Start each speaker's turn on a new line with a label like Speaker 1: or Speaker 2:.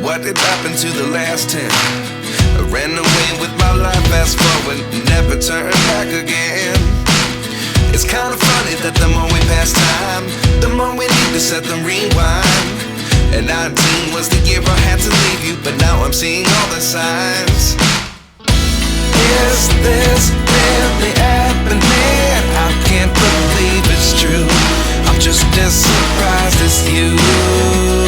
Speaker 1: What did happen to the last 10? I ran away with my life, fast forward, never turn back again. It's kinda funny that the more we pass time, the more we need to set the rewind. And 19 was the year I had to leave you, but now I'm seeing all the signs. Is this really happening? I can't believe it's true. I'm just as surprised as you.